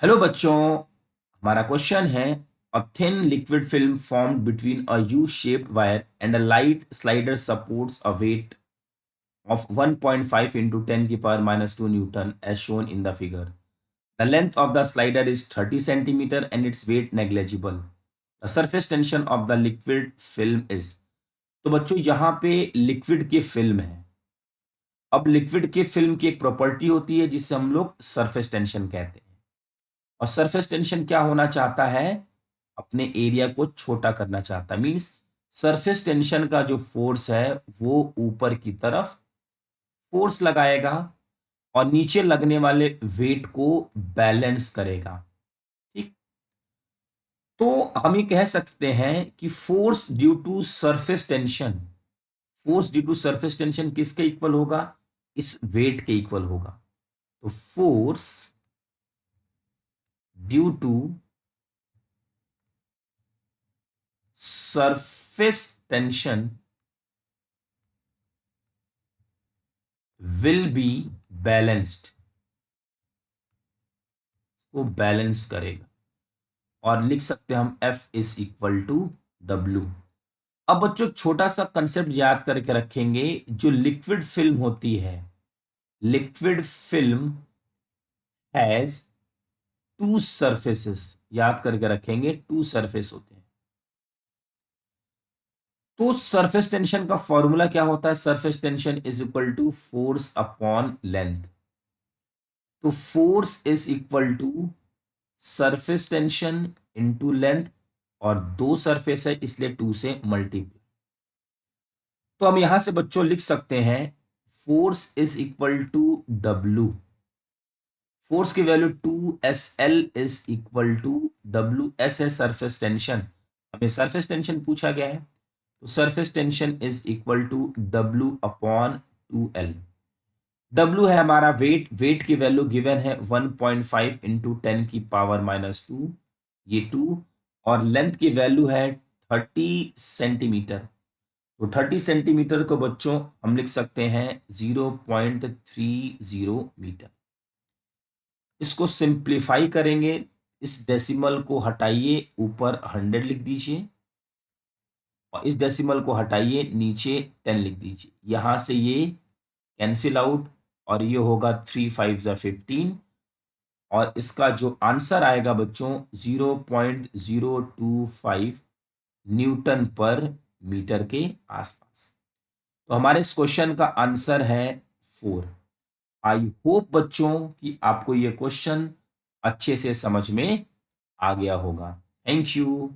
Hello बच्चों, हमारा question है a thin liquid film formed between a U shaped wire and a light slider supports a weight of 1.5 into 10 की power minus 2 Newton as shown in the figure. The length of the slider is 30 centimeter and its weight negligible. The surface tension of the liquid film is. तो बच्चों यहाँ पे liquid की film है। अब liquid की film की एक प्रॉपर्टी होती है जिसे हम लोग सरफेस टेंशन कहते हैं। और सरफेस टेंशन क्या होना चाहता है? अपने एरिया को छोटा करना चाहता है। मीन्स सरफेस टेंशन का जो फोर्स है वो ऊपर की तरफ फोर्स लगाएगा और नीचे लगने वाले वेट को बैलेंस करेगा। ठीक, तो हम ये कह सकते हैं कि force due to surface tension, force due to surface tension किसके इक्वल होगा? इस वेट के इक्वल होगा। तो force due to surface tension will be balanced, को बैलेंस करेगा। और लिख सकते हैं हम F is equal to W। अब बच्चों एक छोटा सा कंसेप्ट याद करके रखेंगे, जो लिक्विड फिल्म होती है, liquid film has to surfaces, याद करके रखेंगे, टू सरफेस होते हैं। तो सरफेस टेंशन का फॉर्मूला क्या होता है? Surface tension is equal to force upon length. तो force is equal to surface tension into length, और दो सरफेस है इसलिए टू से मल्टीप्लाई। तो हम यहां से बच्चों लिख सकते हैं force is equal to W। Force की value 2SL is equal to WS है सरफेस टेंशन। हमें सरफेस टेंशन पूछा गया है, तो surface tension is equal to W upon 2L। W है हमारा वेट, वेट की वैल्यू गिवन है 1.5 इंटू 10 की पावर माइनस 2, ये 2। और लेंथ की वैल्यू है 30 सेंटीमीटर। तो 30 सेंटीमीटर को बच्चों हम लिख सकते हैं 0.30 मीटर। इसको सिंप्लीफाई करेंगे, इस डेसिमल को हटाइए, ऊपर 100 लिख दीजिए, और इस डेसिमल को हटाइए, नीचे 10 लिख दीजिए। यहां से ये कैंसिल आउट, और ये होगा 3 5 जा 15, और इसका जो आंसर आएगा बच्चों 0.025 न्यूटन पर मीटर के आसपास। तो हमारे इस क्वेश्चन का आंसर है 4। आई होप बच्चों कि आपको ये क्वेश्चन अच्छे से समझ में आ गया होगा। Thank you.